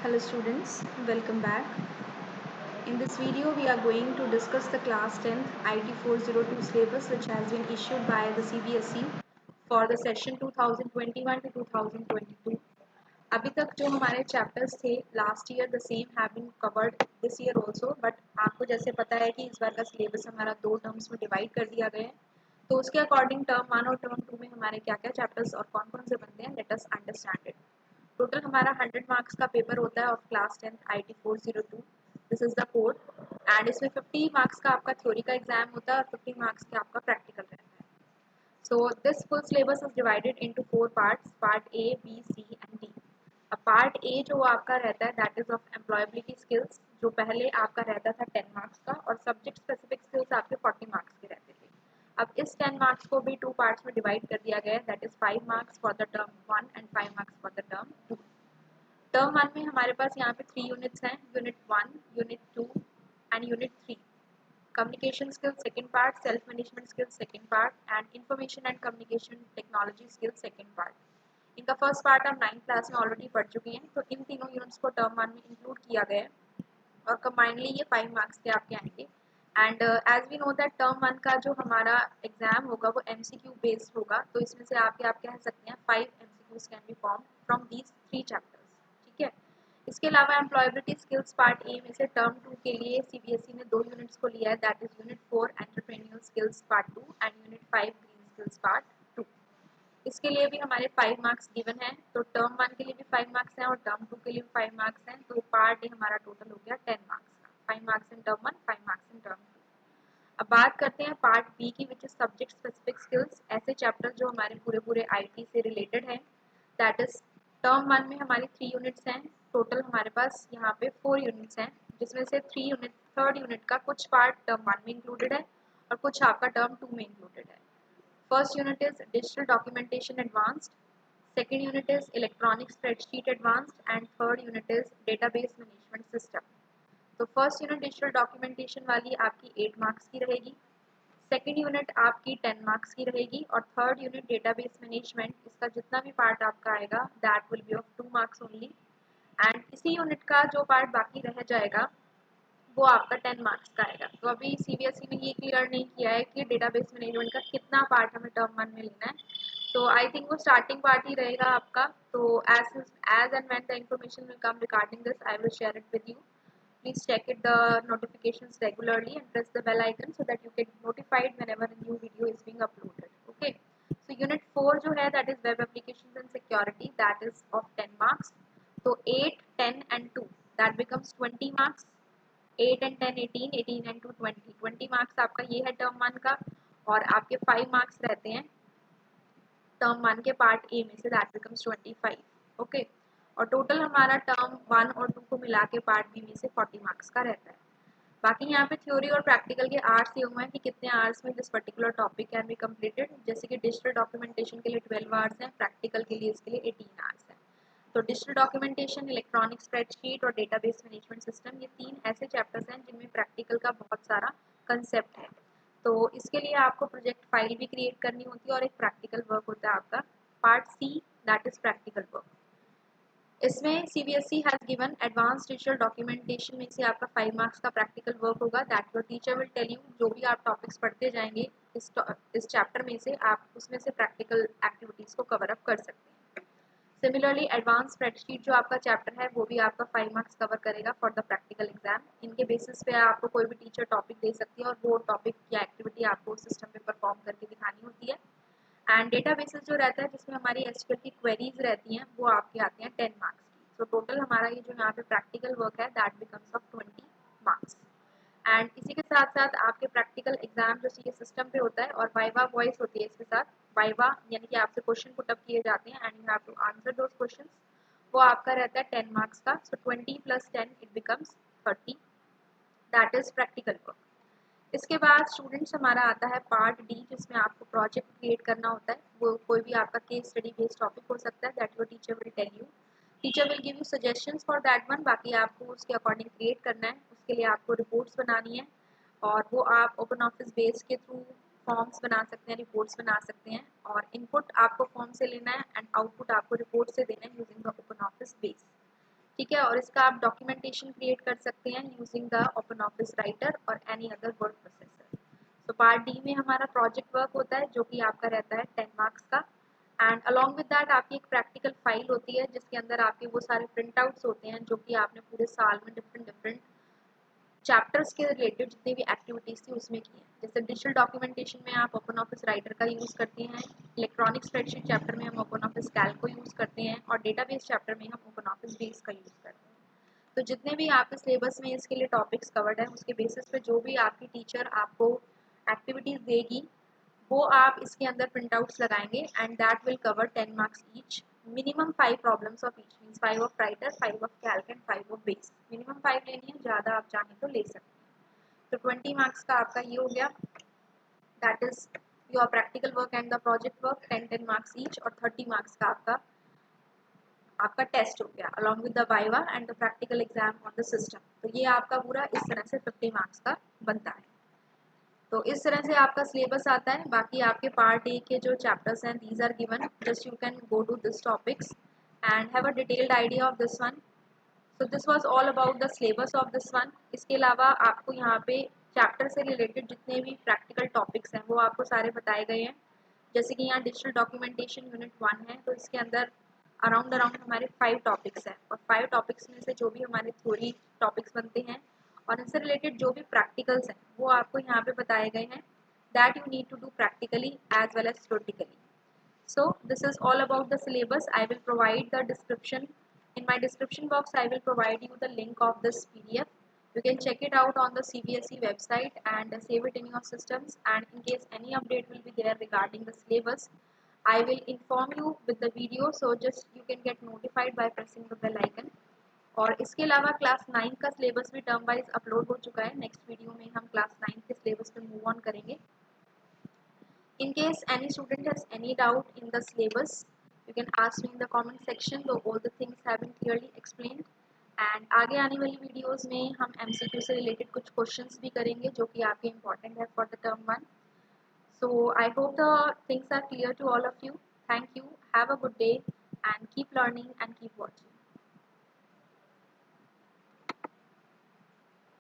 Hello students, welcome back. In this video we are going to discuss the class 10th IT 402 syllabus which has been issued by the CBSE for the session 2021 to 2022. अभी तक जो हमारे chapters थे last year the same have been covered this year also, but आपको जैसे पता है कि इस बार का सिलेबस हमारा दो टर्म्स में डिवाइड कर दिया गया है, तो उसके अकॉर्डिंग टर्म 1 और टर्म 2 में हमारे क्या क्या चैप्टर्स और कौन कौन से बनते हैं, let us understand it. Total हमारा 100 मार्क्स का पेपर होता है of class 10 IT 402। This is the code and इसमें 50 मार्क्स का आपका थ्योरी का एग्जाम होता है और 50 मार्क्स का आपका प्रैक्टिकल रहता है। So this full syllabus is divided into four parts, part A, B, C and D. अब पार्ट ए जो आपका रहता है that is of employability skills, जो पहले आपका रहता था 10 मार्क्स का और सब्जेक्ट स्पेसिफिक स्किल्स आपके 40 मार्क्स के रहते थे। अब इस 10 मार्क्स को भी टू पार्ट्स में डिवाइड कर दिया गया है, that is 5 marks for the term 1 and 5 marks for the term 2। Term 1 में हमारे पास यहाँ पे 3 यूनिट्स हैं, unit 1, unit 2 and unit 3। Communication skills second part, self management skills second part and information and communication technology skills second part. इनका first part हम 9th class में already पढ़ चुके हैं, तो इन तीनों यूनिट्स को टर्म 1 में इंक्लूड किया गया है और कंबाइंडली ये 5 मार्क्स के आपके आएंगे। And as we know that term 1 का जो हमारा एग्जाम होगा वो एमसीक्यू बेस्ड होगा, तो इसमें से आप कह सकते हैं 5 MCQs can be form from these 3 chapters. ठीक है, इसके अलावा एम्प्लॉयबिलिटी स्किल्स पार्ट ए में से टर्म 2 के लिए सीबीएसई ने 2 यूनिट्स को लिया है, that is unit 4 entrepreneur skills part 2 and unit 5 green skills part 2। इसके लिए भी हमारे 5 मार्क्स गिवन है, तो टर्म 1 के लिए भी 5 मार्क्स हैं और टर्म 2 के लिए भी 5 मार्क्स हैं, तो पार्ट ए हमारा टोटल हो गया 10 मार्क्स का। 5 marks in term 1, 5 marks in term 2। अब बात करते हैं पार्ट बी की, which is subject specific skills, ऐसे चैप्टर जो हमारे पूरे पूरे आईटी से रिलेटेड हैं। दैट इज टर्म 1 में हमारी 3 यूनिट्स हैं, टोटल हमारे पास यहाँ पे 4 यूनिट्स हैं, जिसमें से 3 यूनिट थर्ड यूनिट का कुछ पार्ट टर्म 1 में इंक्लूडेड है और कुछ आपका टर्म 2 में इंक्लूडेड है। First unit is Digital Documentation Advanced, second unit is Electronic Spreadsheet Advanced and third unit is Database Management System। तो फर्स्ट यूनिट डिजिटल डॉक्यूमेंटेशन वाली आपकी 8 मार्क्स की रहेगी, सेकेंड यूनिट आपकी 10 मार्क्स की रहेगी और थर्ड यूनिट डेटाबेस मैनेजमेंट, इसका जितना भी पार्ट आपका आएगा that will be of 2 marks only. And इसी यूनिट का जो पार्ट बाकी रह जाएगा वो आपका 10 मार्क्स का आएगा। तो अभी सीबीएसई ने ये क्लियर नहीं किया है कि डेटाबेस मैनेजमेंट का कितना पार्ट हमें टर्म 1 में लेना है, तो आई थिंक वो स्टार्टिंग पार्ट ही रहेगा आपका। तो as and when the information will come regarding this I will share it with you. Please check it the notifications regularly and press the bell icon so that you get notified whenever a new video is being uploaded. Okay. So unit 4 जो है that is web applications and security, that is of 10 marks. So 8, 10 and 2 that becomes 20 marks. 8 and 10 18, 18 and 2 20, 20 marks आपका ये है term 1 का और आपके 5 marks रहते हैं टर्म 1 के पार्ट ए में से, दैट बिकम्स 25। ओके, और टोटल हमारा टर्म 1 और 2 को मिला के पार्ट बी में से 40 मार्क्स का रहता है। बाकी यहाँ पे थ्योरी और प्रैक्टिकल के आवर्स दिए हुए हैं कि कितने आवर्स में this particular topic can be completed, जैसे कि डिजिटल डॉक्यूमेंटेशन के लिए 12 आवर्स हैं, प्रैक्टिकल के लिए इसके लिए 18 आवर्स हैं। तो डिजिटल डॉक्यूमेंटेशन, इलेक्ट्रॉनिक स्प्रेडशीट और डेटाबेस मैनेजमेंट सिस्टम, ये 3 ऐसे चैप्टर्स हैं जिनमें प्रैक्टिकल का बहुत सारा कंसेप्ट है। तो इसके लिए आपको प्रोजेक्ट फाइल भी क्रिएट करनी होती है और एक प्रैक्टिकल वर्क होता है आपका part C, that is practical work. इसमें CBSE has given advance digital documentation में से आपका 5 मार्क्स का प्रैक्टिकल वर्क होगा, that your teacher will tell you. जो भी आप टॉपिक्स पढ़ते जाएंगे इस चैप्टर में से आप उसमें से प्रैक्टिकल एक्टिविटीज को कवर अप कर सकते हैं। सिमिलरली एडवांस स्प्रेडशीट जो आपका चैप्टर है वो भी आपका 5 मार्क्स कवर करेगा फॉर द प्रैक्टिकल एग्जाम। इनके बेसिस पे आपको कोई भी टीचर टॉपिक दे सकती है और वो टॉपिक या एक्टिविटी आपको सिस्टम पे परफॉर्म करके दिखानी होती है। एंड डेटाबेसेस जो रहता है जिसमें हमारी एसक्यूएल की क्वेरीज रहती हैं वो आपके आते हैं 10 मार्क्स की। तो टोटल हमारा ये जो यहाँ पे प्रैक्टिकल वर्क है that becomes of 20 marks. And इसी के साथ साथ आपके प्रैक्टिकल एग्जाम जो ये सिस्टम पे होता है और वाइवा वॉइस होती है इसके साथ। वाइवा यानी कि आपसे क्वेश्चन पुट अप किए जाते हैं and you have to answer those questions, वो आपका रहता है 10 मार्क्स का। So 20 + 10 it becomes 30, that is practical work. इसके बाद स्टूडेंट्स हमारा आता है पार्ट डी, जिसमें आपको प्रोजेक्ट क्रिएट करना होता है। वो कोई भी आपका केस स्टडी बेस्ड टॉपिक हो सकता है, that your teacher will tell you. Teacher will give you suggestions for that one, बाकी आपको उसके अकॉर्डिंग क्रिएट करना है। उसके लिए आपको रिपोर्ट्स बनानी है और वो आप ओपन ऑफिस बेस के थ्रू फॉर्म्स बना सकते हैं, रिपोर्ट्स बना सकते हैं। और इनपुट आपको फॉर्म से लेना है एंड आउटपुट आपको रिपोर्ट से देना है using the open office base. ठीक ठीक है, और इसका आप डॉक्यूमेंटेशन क्रिएट कर सकते हैं using the open office writer और एनी अदर वर्ड प्रोसेसर। तो पार्ट डी में हमारा प्रोजेक्ट वर्क होता है जो कि आपका रहता है 10 मार्क्स का, एंड अलॉन्ग विद दैट आपकी एक प्रैक्टिकल फाइल होती है जिसके अंदर आपके वो सारे प्रिंट आउट्स होते हैं जो कि आपने पूरे साल में डिफरेंट चैप्टर्स के रिलेटेड जितनी भी एक्टिविटीज़ थी उसमें की है। जैसे डिजिटल डॉक्यूमेंटेशन में आप ओपन ऑफिस राइटर का यूज़ करते हैं, इलेक्ट्रॉनिक स्प्रेडशीट चैप्टर में हम ओपन ऑफिस कैल्क को यूज़ करते हैं, और डेटाबेस चैप्टर में हम ओपन ऑफिस बेस का यूज़ करते हैं। तो जितने भी आपके सिलेबस में इसके लिए टॉपिक्स कवर्ड हैं उसके बेसिस पे जो भी आपकी टीचर आपको एक्टिविटीज़ देगी वो आप इसके अंदर प्रिंट आउट्स लगाएंगे, and that will cover 10 marks each. Minimum 5 problems of each, means 5 of writer, 5 of Calc and 5 of base. Minimum 5 लेनी है, ज़्यादा आप चाहें तो ले सकते हैं। तो 20 मार्क्स का आपका ये हो गया, that is your practical work and the project work, 10 marks each, और 30 मार्क्स का आपका टेस्ट हो गया along with the viva and the practical exam on the system. तो ये आपका पूरा इस तरह से 50 मार्क्स का बनता है। तो इस तरह से आपका सिलेबस आता है। बाकी आपके पार्ट ए के जो चैप्टर्स हैं these are given, just you can go to this topics and have a detailed idea of this one. So this was all about the syllabus of this one. इसके अलावा आपको यहाँ पे chapter से related जितने भी practical topics हैं वो आपको सारे बताए गए हैं। जैसे कि यहाँ डिजिटल डॉक्यूमेंटेशन यूनिट 1 है, तो इसके अंदर अराउंड हमारे 5 टॉपिक्स हैं, और 5 टॉपिक्स में से जो भी हमारे थ्योरी टॉपिक्स बनते हैं और इनसे रिलेटेड जो भी प्रैक्टिकल्स हैं वो आपको यहाँ पे बताए गए हैं, that you need to do practically as well as theoretically. So this is all about the syllabus. I will provide the description. In my description box, I will provide you the link of this PDF. You can check it out on the CBSE website and save it in your systems. And in case any update will be there regarding the syllabus, I will inform you with the video. So just you can get notified by pressing the bell icon. और इसके अलावा class 9 का syllabus भी term wise upload हो चुका है। Next video में हम क्लास 9 के सिलेबस पे मूव ऑन करेंगे। In case any student has any doubt in the syllabus, you can ask me in the comment section, though all the things have been clearly explained. And आगे आने वाली videos में हम MCQ से related कुछ questions भी करेंगे जो कि आपके इम्पोर्टेंट है for the term 1. So I hope the things are clear to all of you. Thank you. Have a good day and keep learning and keep watching.